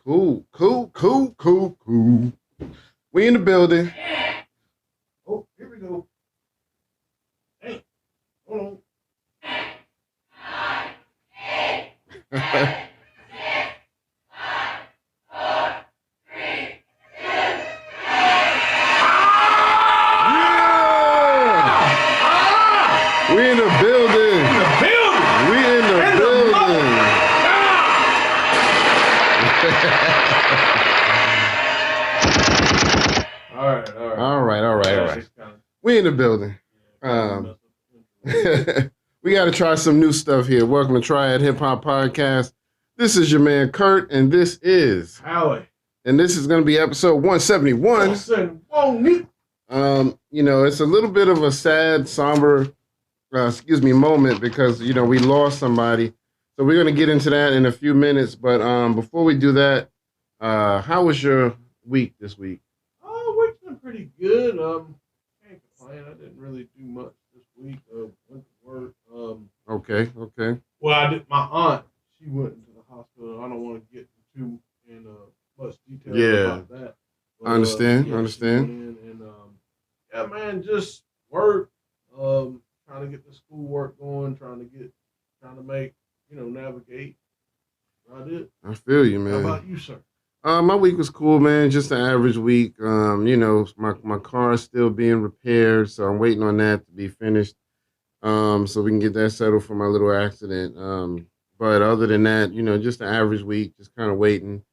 Cool. We in the building. Oh, here we go. Hey, hold on. We in the building. We in the building. All right. We in the building. We got to try some new stuff here. Welcome to Triad Hip Hop Podcast. This is your man Kurt, and this is Howie. And this is going to be episode 171. It's a little bit of a sad, somber, moment because, we lost somebody. So we're going to get into that in a few minutes. But before we do that, how was your week this week? Oh, week's been pretty good. Can't complain. I didn't really do much this week. Went to work. Okay. Well, I did. My aunt, she went into the hospital. I don't want to get into much detail about that. But, I understand. Yeah, man, just work. Trying to get the schoolwork going. Trying to make, navigate. About it. I feel you, man. How about you, sir? My week was cool, man. Just an average week. My car is still being repaired, so I'm waiting on that to be finished. So we can get that settled for my little accident. But other than that, just an average week, just kind of waiting.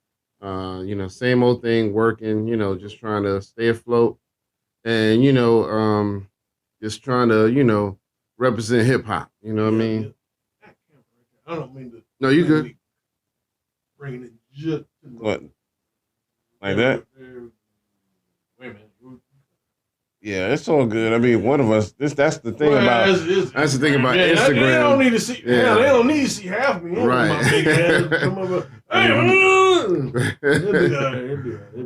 Same old thing, working, just trying to stay afloat and, just trying to, represent hip hop. You know what I mean? I don't mean to. No, you good. Bringing it just what? Like that? Wait a minute. Yeah, it's all good. I mean, one of us. That's the thing about. That's the thing about Instagram. They don't need to see. Yeah. They don't need to see half me. Right. My big ass come over.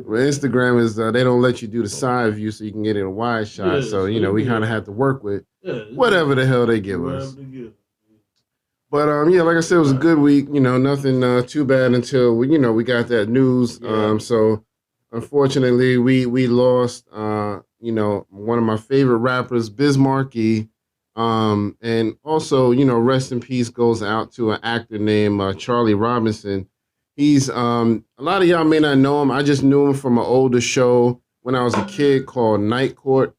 Well, Instagram is they don't let you do the side view, so you can get in a wide shot. So we kind of have to work with whatever the hell they give us. But like I said, it was a good week. Nothing too bad until we got that news. So unfortunately, we lost. One of my favorite rappers, Biz Markie. And also, rest in peace goes out to an actor named Charlie Robinson. He's a lot of y'all may not know him. I just knew him from an older show when I was a kid called Night Court.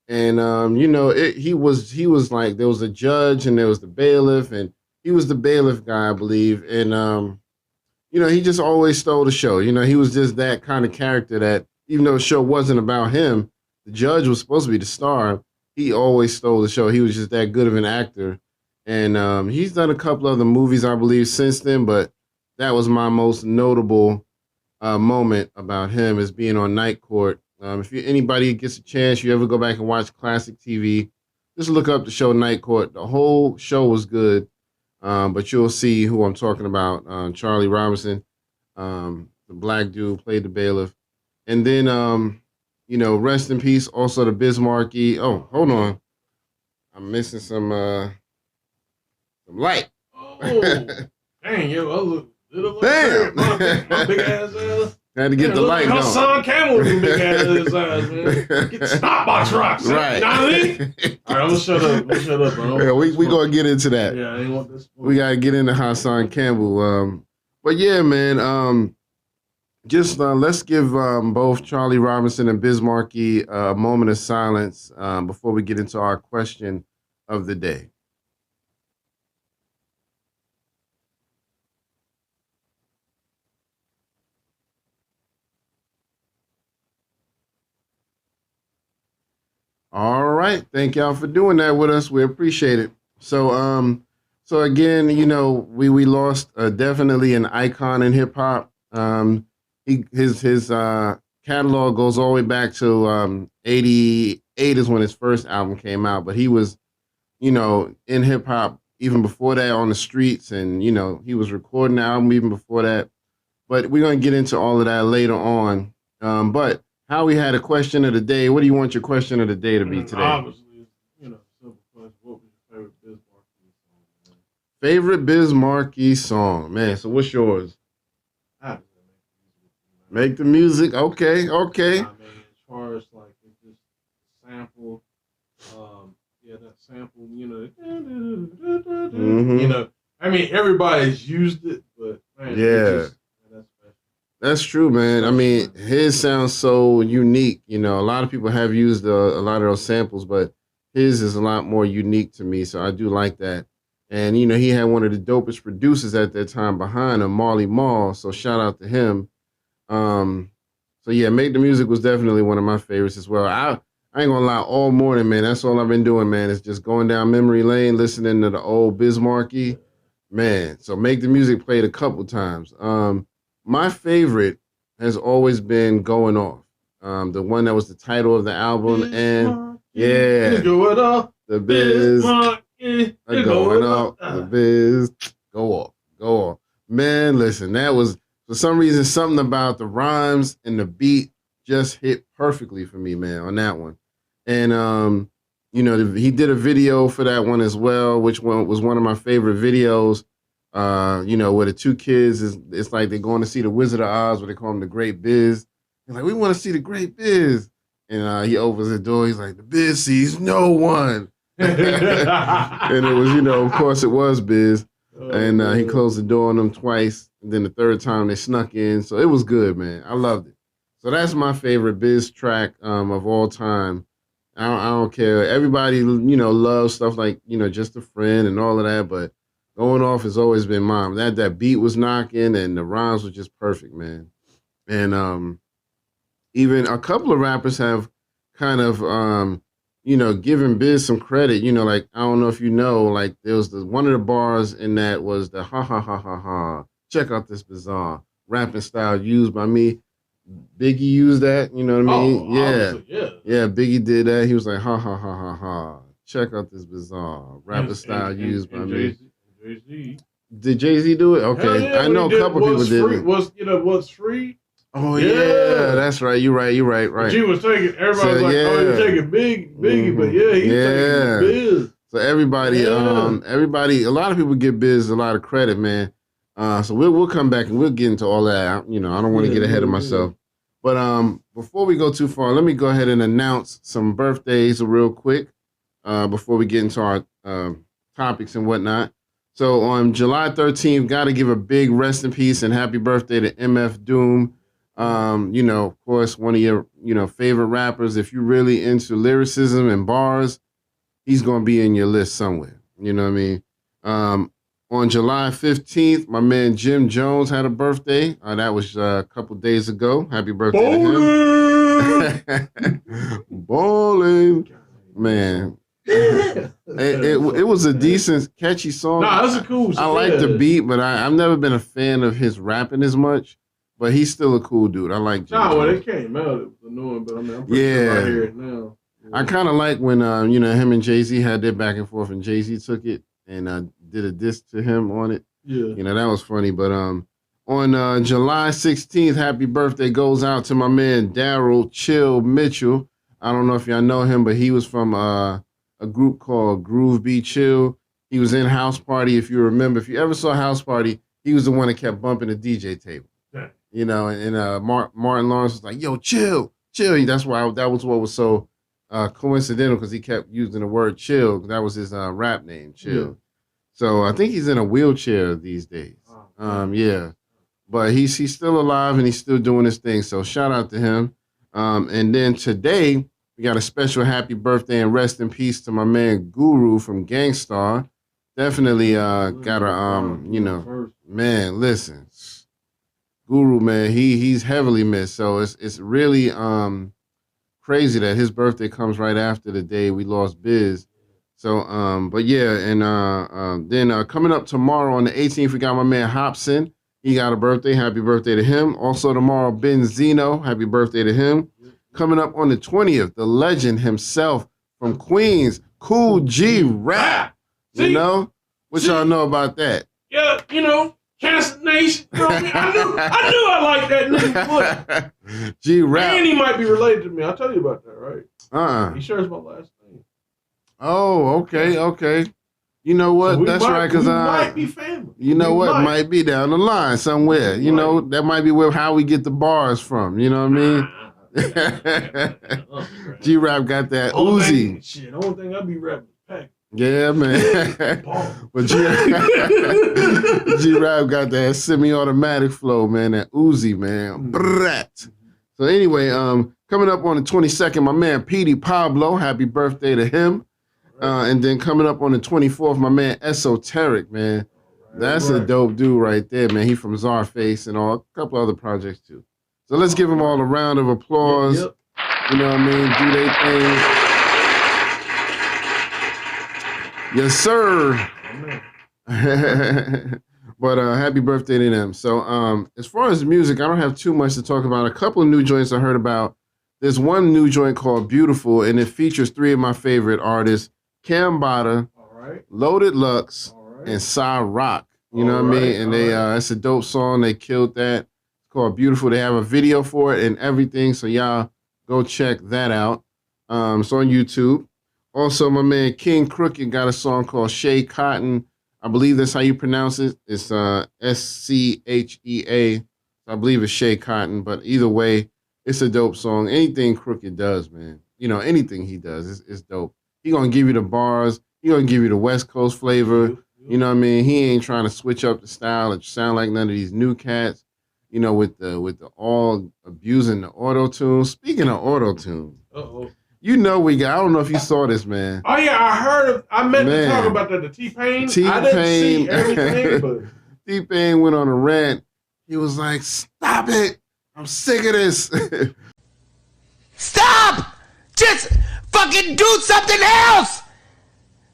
And he was like, there was a judge and there was the bailiff, and he was the bailiff guy, I believe. And he just always stole the show. He was just that kind of character that even though the show wasn't about him, the judge was supposed to be the star. He always stole the show. He was just that good of an actor. And he's done a couple other movies, I believe, since then, but that was my most notable moment about him is being on Night Court. If anybody gets a chance, you ever go back and watch classic TV, just look up the show Night Court. The whole show was good, but you'll see who I'm talking about. Charlie Robinson, the black dude, played the bailiff. And then, rest in peace, also the Biz Markie. Oh, hold on. I'm missing some light. Oh, dang, yo, I look. Damn. My big ass. Had to get the light going. Hassan Camel with them big ass man. Get the stopbox rocks. Right. You know what I mean? All right, I'm gonna shut up. Yeah, we gonna get into that. Yeah, I ain't want this. We gotta get into Hassan Campbell. But yeah, man. Just let's give both Charlie Robinson and Biz Markie a moment of silence before we get into our question of the day. All right. Thank y'all for doing that with us. We appreciate it. So again, we lost definitely an icon in hip hop. His catalog goes all the way back to 88 is when his first album came out, but he was, in hip hop even before that on the streets, and he was recording the album even before that. But we're gonna get into all of that later on. But Howie had a question of the day. What do you want your question of the day to be today? Obviously, simple question. What was your favorite Biz Markie song, man? Favorite Biz Markie song, man. So what's yours? Make the music. Okay. I mean, as far as like just sample, that sample, I mean, everybody's used it, but man, that's special. That's true, man. I mean, his sounds so unique. A lot of people have used a lot of those samples, but his is a lot more unique to me. So I do like that. And he had one of the dopest producers at that time behind him, Marley Marl. So shout out to him. So yeah, Make the Music was definitely one of my favorites as well. I ain't gonna lie, all morning, man. That's all I've been doing, man. Is just going down memory lane, listening to the old Bismarcky, man. So Make the Music played a couple times. My favorite has always been Going Off. The one that was the title of the album, and Going Off, the biz, going off, the biz, go off. Man, listen, that was. For some reason, something about the rhymes and the beat just hit perfectly for me, man, on that one. And, he did a video for that one as well, which one was one of my favorite videos, where the two kids, it's like they're going to see the Wizard of Oz, where they call him the Great Biz. They're like, we want to see the Great Biz. And he opens the door. He's like, the Biz sees no one. And it was, of course, it was Biz. And he closed the door on them twice. And then the third time they snuck in. So it was good, man. I loved it. So that's my favorite Biz track of all time. I don't care. Everybody, loves stuff like, Just a Friend and all of that. But Going Off has always been mine. That beat was knocking and the rhymes were just perfect, man. And even a couple of rappers have kind of, giving Biz some credit, like, I don't know if like, there was one of the bars in that was the ha ha ha ha ha. Check out this bizarre rapping style used by me. Biggie used that, you know what I mean? Yeah, Biggie did that. He was like, ha ha ha ha ha. Check out this bizarre rapping style used by me. Jay-Z. Did Jay-Z do it? Okay, yeah, I know a couple people did it. What's free? Oh yeah, that's right. You're right. But you was taking everybody was like, oh, you're taking Biggie, but he's taking Biz. So everybody, a lot of people give Biz a lot of credit, man. So we'll come back and we'll get into all that. I don't want to get ahead of myself. But before we go too far, let me go ahead and announce some birthdays real quick before we get into our topics and whatnot. So on July 13th, got to give a big rest in peace and happy birthday to MF Doom. Of course, one of your, favorite rappers. If you're really into lyricism and bars, he's going to be in your list somewhere. You know what I mean? On July 15th, my man Jim Jones had a birthday. That was a couple days ago. Happy birthday to him. Bowling. Man. It was a decent, catchy song. Nah, that's a cool song. I like the beat, but I've never been a fan of his rapping as much. But he's still a cool dude. I like Jim Jones. When it came out, it was annoying, but I mean, I'm pretty sure I hear it now. Yeah. I kind of like when, him and Jay-Z had their back and forth, and Jay-Z took it and did a diss to him on it. Yeah. That was funny. But on July 16th, happy birthday goes out to my man Daryl Chill Mitchell. I don't know if y'all know him, but he was from a group called Groove Be Chill. He was in House Party, if you remember. If you ever saw House Party, he was the one that kept bumping the DJ table. Yeah. And Martin Lawrence was like, yo, chill. That's why that was what was so coincidental, because he kept using the word chill. That was his rap name, Chill. Yeah. So I think he's in a wheelchair these days. Yeah. But he's still alive and he's still doing his thing. So shout out to him. And then today, we got a special happy birthday and rest in peace to my man Guru from Gangstar. Definitely got a, man, listen. Guru, man, he's heavily missed. So it's really crazy that his birthday comes right after the day we lost Biz. So, but yeah, and then coming up tomorrow on the 18th, we got my man Hobson. He got a birthday. Happy birthday to him. Also tomorrow, Ben Zeno. Happy birthday to him. Coming up on the 20th, the legend himself from Queens, Cool G Rap. What y'all know about that? Yeah, Cancer Nation. I knew I liked that nigga. G Rap. And he might be related to me. I'll tell you about that, right? He shares my last name. Oh, okay. You know what? So That's right, because might be family. You know what? Might be down the line somewhere. You know, that might be where how we get the bars from. You know what I mean? G-Rap got that Uzi. Shit, the only thing I be rapping is pack. Yeah, man. But G-Rap got that semi-automatic flow, man. That Uzi, man. Brat. So anyway, coming up on the 22nd, my man Petey Pablo. Happy birthday to him. And then coming up on the 24th, my man Esoteric, man. That's a dope dude right there, man. He from Czarface and a couple other projects too. So let's give them all a round of applause. Yep. You know what I mean? Do they thing. Yes, sir. But happy birthday to them. So as far as music, I don't have too much to talk about. A couple of new joints I heard about. There's one new joint called Beautiful, and it features three of my favorite artists. Cambada, Loaded Lux, and Cy Rock. You know what I mean? And it's a dope song. They killed that. It's called Beautiful. They have a video for it and everything. So y'all go check that out. It's on YouTube. Also, my man King Crooked got a song called Shea Cotton. I believe that's how you pronounce it. It's SCHEA. I believe it's Shea Cotton. But either way, it's a dope song. Anything Crooked does, man. You know, anything he does is dope. He gonna give you the bars. He gonna give you the West Coast flavor. You know what I mean? He ain't trying to switch up the style and sound like none of these new cats. You know, with the all abusing the Autotune. Speaking of Autotune, you know I don't know if you saw this, man. Oh yeah, I heard. I meant to talk about that. The TPain. I didn't see everything, but TPain went on a rant. He was like, "Stop it! I'm sick of this." Stop! Just fucking do something else!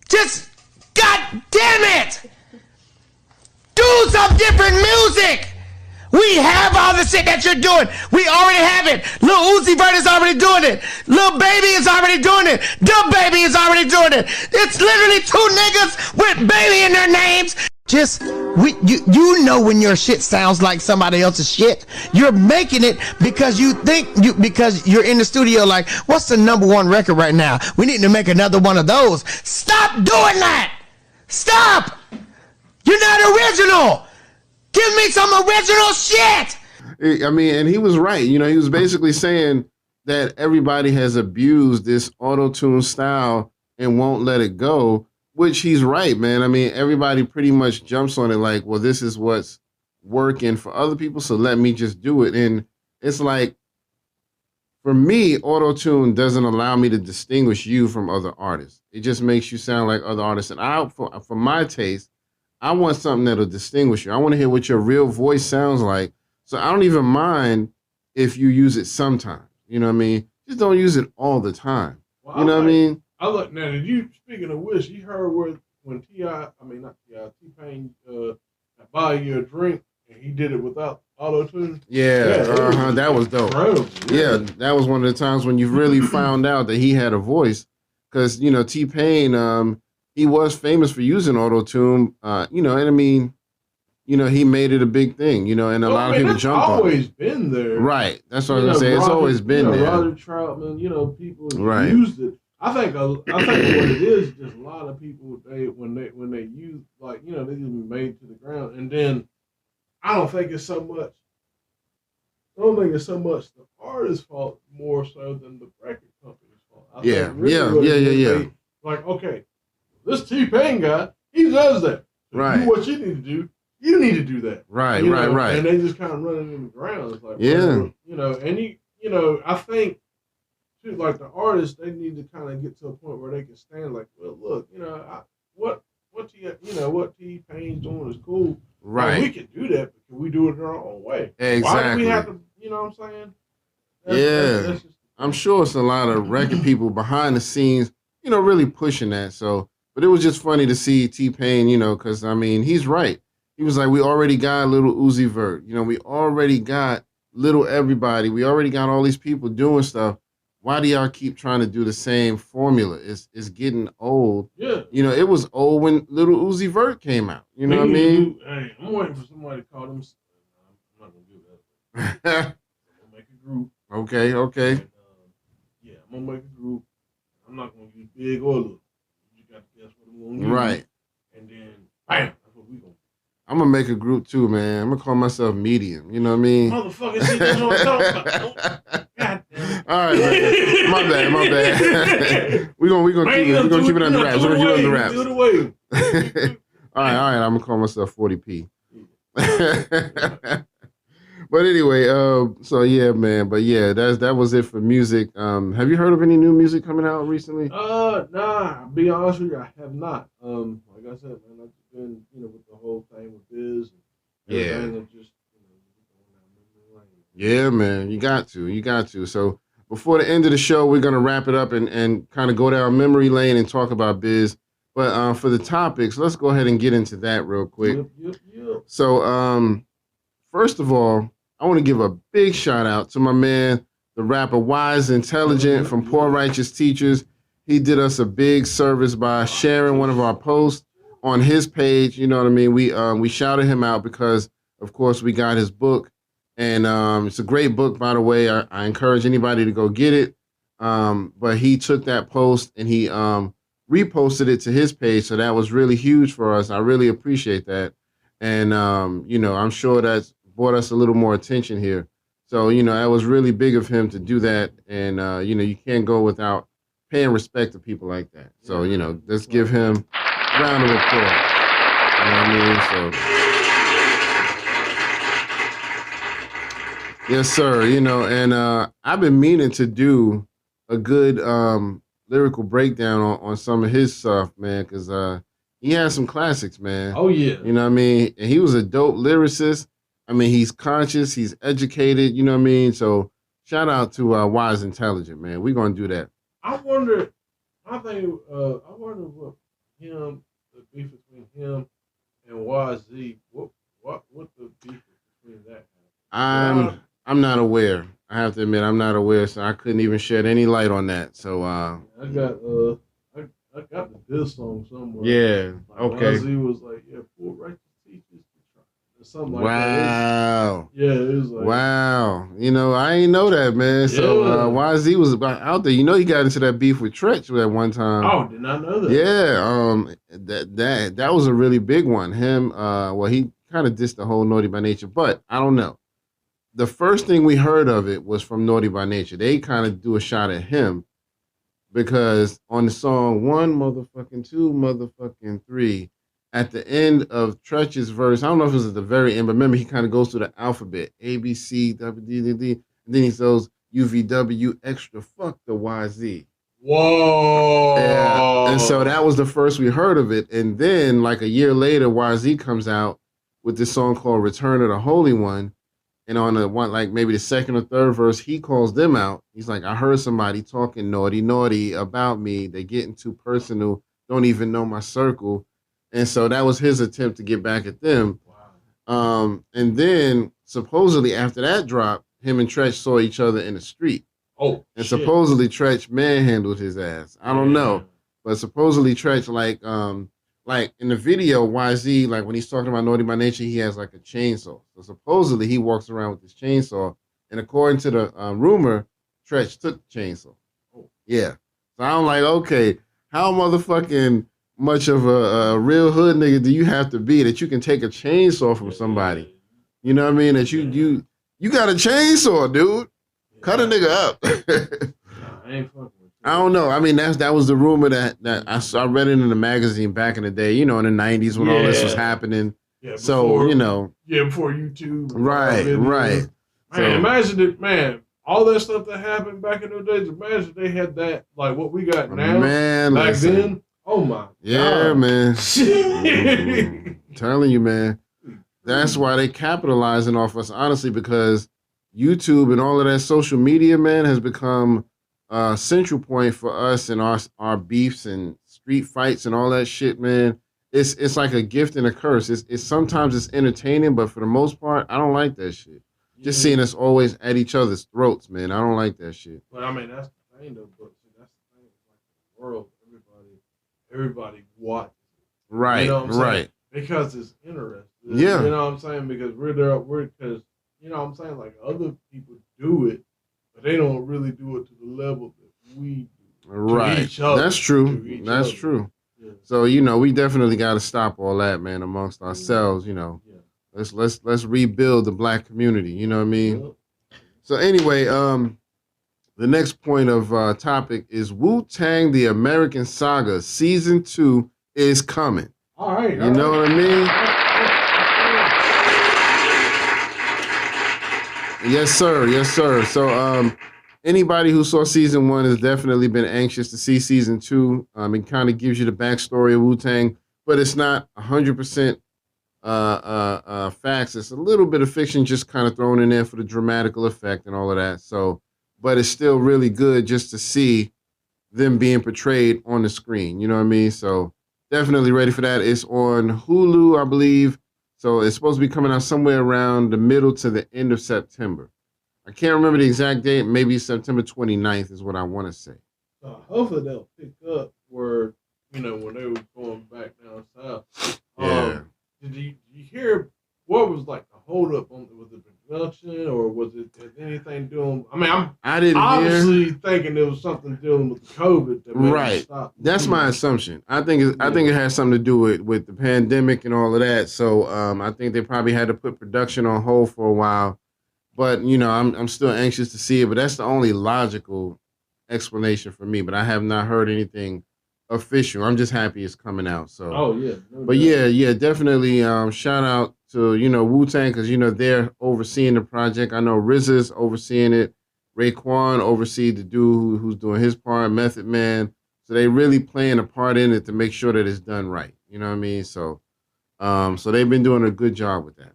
Just, god damn it! Do some different music! We have all the shit that you're doing. We already have it. Lil Uzi Vert is already doing it. Lil Baby is already doing it. Dub Baby is already doing it. It's literally two niggas with baby in their names. Just, you know when your shit sounds like somebody else's shit. You're making it because because you're in the studio like, what's the #1 record right now? We need to make another one of those. Stop doing that! Stop! You're not original! Give me some original shit! I mean, and he was right. You know, he was basically saying that everybody has abused this auto-tune style and won't let it go. Which he's right, man. I mean, everybody pretty much jumps on it like, well, this is what's working for other people, so let me just do it. And it's like, for me, auto-tune doesn't allow me to distinguish you from other artists. It just makes you sound like other artists. And for my taste, I want something that'll distinguish you. I want to hear what your real voice sounds like. So I don't even mind if you use it sometimes. You know what I mean? Just don't use it all the time. Well, you know what I mean? I look now. Did you, speaking of which, you heard when TPain buy you a drink and he did it without auto-tune? Yeah, that was dope. Yeah, that was one of the times when you really found out that he had a voice, because you know TPain, he was famous for using auto-tune. You know, and I mean, you know, he made it a big thing. You know, and a lot of people jumped on it. It's always been there. Right. That's what I was gonna say. It's always been there. Roger Troutman. You know, people used it. I think what it is just a lot of people when they use, like, you know, they just made to the ground, and then I don't think it's so much the artist's fault more so than the record company's fault. Yeah. Like, okay, this TPain guy, he does that. So right. Do what you need to do. You need to do that. Right. And they just kind of run it in the ground. It's like, well, you know, and I think. Like the artists, they need to kind of get to a point where they can stand like, well, look, you know, what TPain's doing is cool. Right. Like, we can do that, but can we do it in our own way? Exactly. Why do we have to, you know what I'm saying? That's just, I'm sure it's a lot of record people behind the scenes, you know, really pushing that. So, but it was just funny to see TPain, you know, because I mean, he's right. He was like, we already got Little Uzi Vert. You know, we already got Little Everybody. We already got all these people doing stuff. Why do y'all keep trying to do the same formula? It's getting old. Yeah. You know, it was old when Little Uzi Vert came out. You know what I mean? Hey, I'm waiting for somebody to call them. I'm not going to do that. I'm going to make a group. Okay. And, I'm going to make a group. I'm not going to use big or little. You got to guess what I'm going to use. Right. Bam. That's what we gonna do. I'm gonna make a group too, man. I'm gonna call myself Medium. You know what I mean? Motherfucker, see, that's what I'm talking about. God damn it. All right, man. My bad. we gonna keep it under wraps. We're gonna keep it under wraps. All right. I'm gonna call myself 40p. But anyway, so yeah, man. But yeah, that was it for music. Have you heard of any new music coming out recently? Nah. I'll be honest with you, I have not. Like I said, man, I've just been, with the whole thing with Biz. And everything just, Yeah, man. You got to. So before the end of the show, we're gonna wrap it up and kind of go down memory lane and talk about Biz. But for the topics, let's go ahead and get into that real quick. Yep. So, first of all, I want to give a big shout out to my man, the rapper Wise Intelligent from Poor Righteous Teachers. He did us a big service by sharing one of our posts on his page. You know what I mean? We shouted him out because, of course, we got his book. And it's a great book, by the way. I encourage anybody to go get it. But he took that post and he reposted it to his page. So that was really huge for us. I really appreciate that. And, I'm sure that's brought us a little more attention here. So, that was really big of him to do that. And, you can't go without paying respect to people like that. So, let's give him a round of applause. You know what I mean? So, yes, sir. And I've been meaning to do a good lyrical breakdown on some of his stuff, man, because he has some classics, man. Oh, yeah. You know what I mean? And he was a dope lyricist. I mean, he's conscious, he's educated, you know what I mean? So shout out to Wise Intelligent, man. We're going to do that. I wonder what the beef between him and YZ, what the beef between that? I'm not aware. I have to admit, I'm not aware, so I couldn't even shed any light on that. So I got the diss song somewhere. Yeah, okay. YZ was like, Poor Righteous Teachers. Something like wow. that. It was like, wow. I ain't know that, man. So YZ was out there. He got into that beef with Tretch at one time. Oh, did not know that. Yeah. That was a really big one. Him, he kind of dissed the whole Naughty by Nature, but I don't know. The first thing we heard of it was from Naughty by Nature. They kind of do a shot at him because on the song 1 motherfucking 2 motherfucking 3, at the end of Tretch's verse, I don't know if it was at the very end, but remember he kind of goes through the alphabet, A, B, C, W, D, D, D, and then he says UVW extra fuck the YZ. Whoa. Yeah. And so that was the first we heard of it. And then like a year later, YZ comes out with this song called Return of the Holy One. And on the one, like maybe the second or third verse, he calls them out. He's like, I heard somebody talking naughty about me. They getting too personal, don't even know my circle. And so that was his attempt to get back at them. Wow. And then supposedly after that drop, him and Tretch saw each other in the street. Oh, and shit. Supposedly Tretch manhandled his ass. I don't know, but supposedly Tretch like in the video YZ, like when he's talking about Naughty by Nature, he has like a chainsaw. So supposedly he walks around with this chainsaw, and according to the rumor, Tretch took the chainsaw. Oh. Yeah. So I'm like, okay, how motherfucking much of a real hood nigga do you have to be that you can take a chainsaw from somebody? You know what I mean? That you got a chainsaw, dude. Cut a nigga up. I ain't fucking with you. I don't know. I mean, that was the rumor that I read it in the magazine back in the day, in the 90s when all this was happening. Yeah, before, so, before YouTube. Right. Man, So, imagine it, man. All that stuff that happened back in those days, imagine they had that, like what we got now. Man, back listen. then. Oh my yeah, God. man. Telling you, man. That's why they capitalizing off us, honestly, because YouTube and all of that social media, man, has become a central point for us and our beefs and street fights and all that shit, man. It's like a gift and a curse. It's sometimes it's entertaining, but for the most part, I don't like that shit. Just seeing us always at each other's throats, man. I don't like that shit. But I mean, that's the thing, though. But that's the thing. Like the world, everybody watches it. Right, you know what I'm right. saying? Because it's interesting. Yeah. You know what I'm saying? Because because you know what I'm saying? Like other people do it, but they don't really do it to the level that we do. Right. To each other, That's true. to each That's other. true. Yeah, So we definitely got to stop all that, man, amongst ourselves. Let's rebuild the black community. You know what I mean? So anyway, the next point of topic is Wu-Tang: The American Saga Season 2 is coming. All right. You know what I mean? Yes, sir. Yes, sir. So anybody who saw Season 1 has definitely been anxious to see Season 2. It kind of gives you the backstory of Wu-Tang, but it's not 100% facts. It's a little bit of fiction just kind of thrown in there for the dramatical effect and all of that. So, but it's still really good just to see them being portrayed on the screen. You know what I mean? So definitely ready for that. It's on Hulu, I believe. So it's supposed to be coming out somewhere around the middle to the end of September. I can't remember the exact date. Maybe September 29th is what I want to say. Hopefully they'll pick up where, when they were going back down south. Yeah. Did you hear what was like the holdup on with the production, or was it anything doing? I mean, I didn't obviously thinking there was something dealing with the COVID that made it stop. That's my assumption. I think it has something to do with the pandemic and all of that. So I think they probably had to put production on hold for a while. But I'm still anxious to see it. But that's the only logical explanation for me. But I have not heard anything official. I'm just happy it's coming out. So. Oh yeah. But yeah, definitely. Shout out to Wu-Tang, because they're overseeing the project. I know RZA's overseeing it. Raekwon oversees the dude who's doing his part. Method Man. So they really playing a part in it to make sure that it's done right. You know what I mean? So, so they've been doing a good job with that.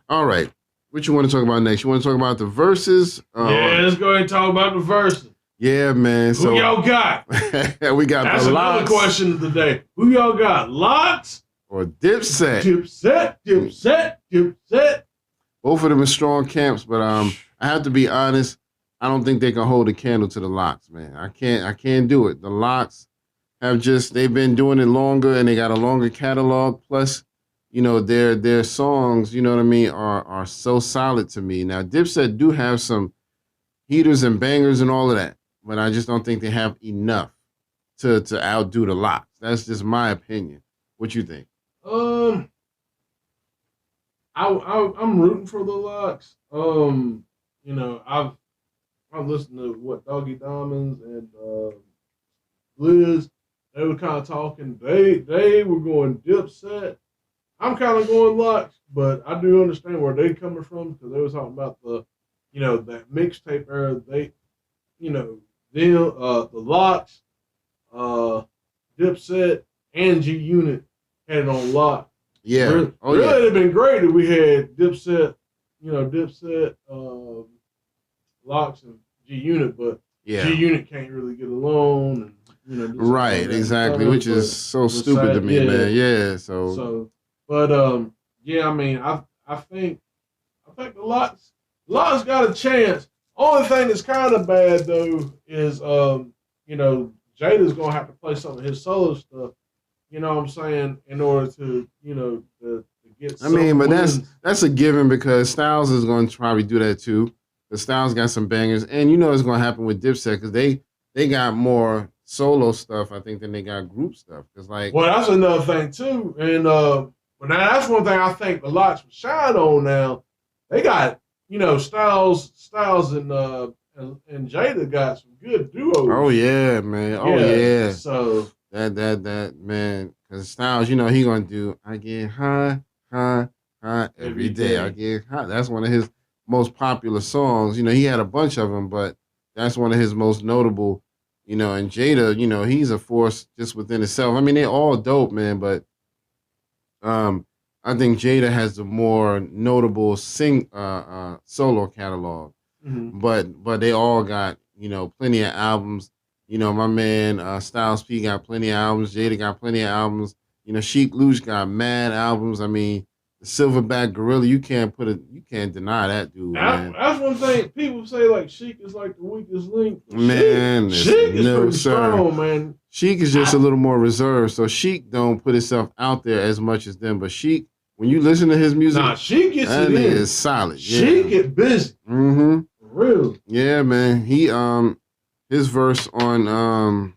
All right, what you want to talk about next? You want to talk about the verses? Yeah, let's go ahead and talk about the verses. Yeah, man. So who y'all got? We got That's the another L.O.X. question of the day. Who y'all got? L.O.X or Dipset? Dipset. Both of them are strong camps, but I have to be honest. I don't think they can hold a candle to the L.O.X, man. I can't do it. The L.O.X they've been doing it longer, and they got a longer catalog. Plus, their songs, you know what I mean, are so solid to me. Now, Dipset do have some heaters and bangers and all of that, but I just don't think they have enough to outdo the L.O.X. That's just my opinion. What you think? I'm rooting for the L.O.X. I've listened to what Doggy Diamonds and Liz. They were kind of talking. They were going Dipset. I'm kind of going L.O.X, but I do understand where they're coming from, because they were talking about the that mixtape era. They, the L.O.X, Dipset, and G Unit had it on lock. Yeah. Really, it'd have been great if we had Dipset, L.O.X and G Unit, but G Unit can't really get along, and right, exactly, which is so stupid to me, man. Yeah. So, but I mean, I think the L.O.X got a chance. Only thing that's kind of bad though is Jada's gonna have to play some of his solo stuff. You know what I'm saying? In order to to get. I mean, but that's a given, because Styles is going to probably do that too. The Styles got some bangers, and it's going to happen with Dipset, because they got more solo stuff, I think, than they got group stuff. Cause well, that's another thing too, and but now that's one thing I think the L.O.X will shine on. Now they got Styles and Jada got some good duos. Oh yeah, man. Oh yeah. So that man, because Styles, he gonna do I get high every day. I get high. That's one of his most popular songs. He had a bunch of them, but that's one of his most notable. And Jada, he's a force just within itself. I mean, they're all dope, man, but I think Jada has the more notable solo catalog. Mm-hmm. But they all got plenty of albums. My man Styles P got plenty of albums. Jada got plenty of albums. Sheik Louch got mad albums. I mean, the Silverback Gorilla, you can't deny that dude, man. That's one thing people say, like Sheik is like the weakest link. Man, Sheik is pretty strong, man. Sheik is just a little more reserved, so Sheik don't put himself out there as much as them. But Sheik, when you listen to his music, Sheik gets that it in. is solid. Yeah. Sheik get busy. Mm-hmm. For real. Yeah, man. He his verse on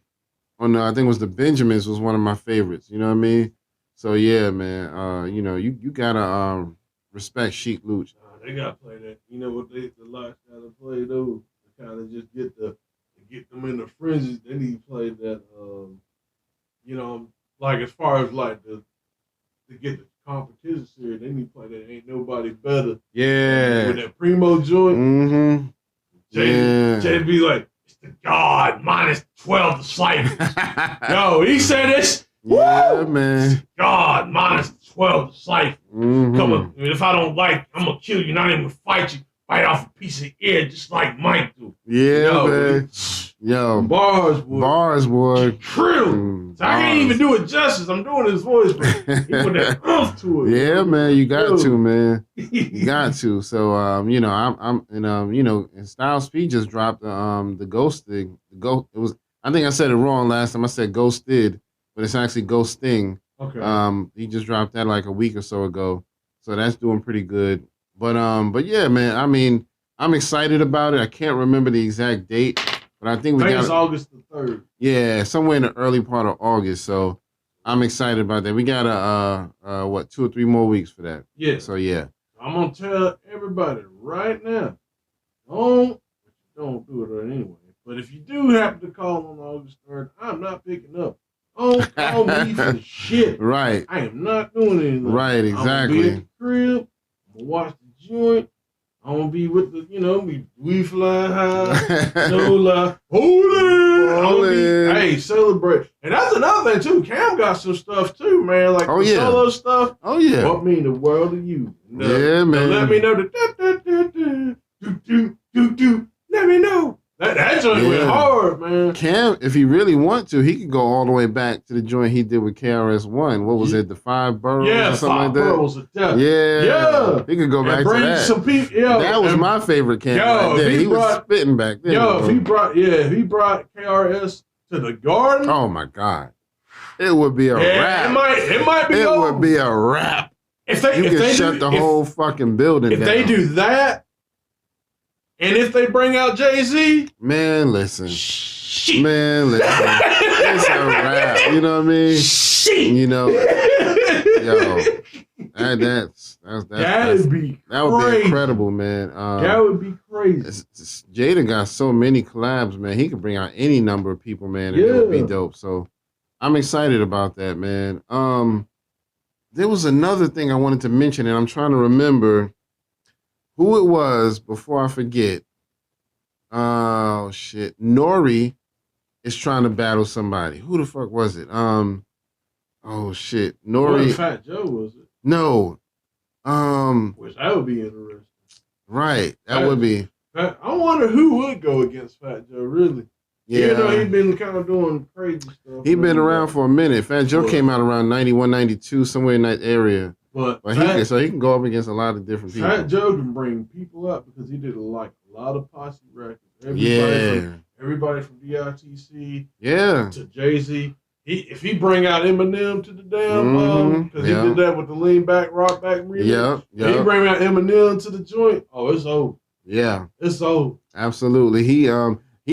on I think it was the Benjamins was one of my favorites. You know what I mean? So yeah, man. You know, you gotta respect Sheik Luch. They gotta play that. You know what the L.O.X gotta play though? To kind of just get them in the fringes. They need to play that. You know, like as far as like to get the competition series, they need to play that Ain't Nobody Better. Yeah. With that Primo joint. Mm-hmm. Jay be like, it's the God minus 12 disciples. Yo, he said this. Yeah, Woo! man. God minus 12 disciples. Mm-hmm. Come on. If I don't like, I'm gonna kill you, not even gonna fight you. Bite off a piece of ear just like Mike do. Yeah, man. Yo. Bars, boy. Bars, boy. True. So I can't even do it justice. I'm doing his voice, but he put that oomph to it. Yeah, man. You got to, man. You got to. So, you know, I'm and you know, and Styles P just dropped the Ghost thing. It was. I think I said it wrong last time. I said Ghosted, but it's actually Ghosting. Okay. He just dropped that like a week or so ago. So that's doing pretty good. But yeah, man. I mean, I'm excited about it. I can't remember the exact date. But I think it's August the 3rd. Yeah, somewhere in the early part of August. So I'm excited about that. We got 2 or 3 more weeks for that. Yeah. So yeah. I'm gonna tell everybody right now, don't do it anyway. But if you do happen to call on August 3rd, I'm not picking up. Don't call me for shit. Right. I am not doing anything. Right, exactly. I'm gonna be at the crib. I'm gonna watch the joint. I'm gonna be with the, we fly high, no lie, holy. Hey, celebrate. And that's another thing too. Cam got some stuff too, man. Like solo stuff. Oh yeah. What mean the world to you? Yeah, man. Let me know the do. Let me know. That joint went hard, man. Cam, if he really want to, he could go all the way back to the joint he did with KRS-One. What was it? The 5 Boroughs or something like that? 5 Boroughs of Death. Yeah. He could go back to that. Some people, that was my favorite Cam. Right he was spitting back then. If he brought KRS to the Garden. Oh my God. It would be a rap. It might be It over. would be a rap. If they shut the whole fucking building down. If they do that, and if they bring out Jay-Z, man, listen. It's a rap. You know what I mean? You know, that would be incredible, man. That would be crazy. Jada got so many collabs, man. He could bring out any number of people, man, and it would be dope. So I'm excited about that, man. There was another thing I wanted to mention, and I'm trying to remember who it was before I forget. Oh shit. Nori is trying to battle somebody. Who the fuck was it? Oh shit. Nori. Fat Joe, was it? No. Which that would be interesting. Right. That would be. I wonder who would go against Fat Joe, really. Yeah. Even though he's been kind of doing crazy stuff. He's been around for a minute. Fat Joe came out around 91, 92, somewhere in that area. But he can go up against a lot of different people. Fat Joe can bring people up because he did a lot of posse records. Everybody from DITC to Jay-Z. If he bring out Eminem to the damn, because he did that with the lean back, rock back remix. If he bring out Eminem to the joint, it's over. Yeah. It's over. Absolutely. He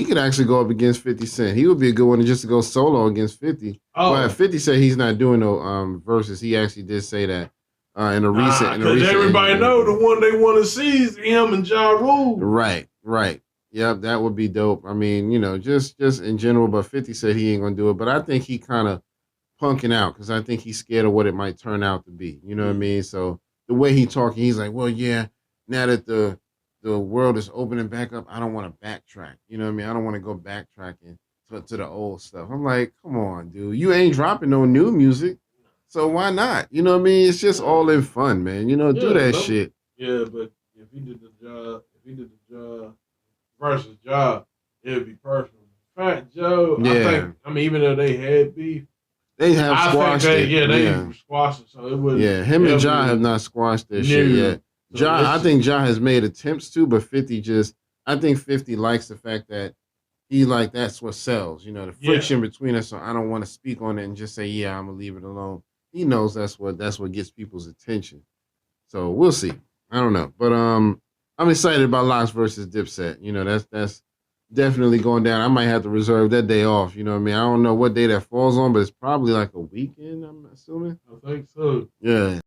could actually go up against 50 Cent. He would be a good one just to go solo against 50. But 50 said he's not doing no verses. He actually did say that in a recent. Because everybody know the one they want to see is him and Ja Rule. Right. Yep, that would be dope. I mean, just in general. But 50 said he ain't gonna do it. But I think he kind of punking out because I think he's scared of what it might turn out to be. You know what I mean? So the way he talking, he's like, well, yeah. Now that the world is opening back up, I don't want to backtrack. You know what I mean? I don't want to go backtracking to the old stuff. I'm like, come on, dude. You ain't dropping no new music. So why not? You know what I mean? It's just all in fun, man. Do that shit. Yeah, but if he did the job versus job, it'd be personal. Fat Joe, I mean, even though they had beef, they have squashed it. They squashed it, so it wouldn't. Yeah, him and Ja have not squashed their shit yet. So I think Ja has made attempts to, but 50 I think 50 likes the fact that that's what sells, the friction between us. So I don't want to speak on it and just say, yeah, I'm gonna leave it alone. He knows that's what gets people's attention. So we'll see. I don't know, but I'm excited about L.O.X versus Dipset. definitely going down. I might have to reserve that day off. You know what I mean? I don't know what day that falls on, but it's probably like a weekend, I'm assuming. I think so. Yeah.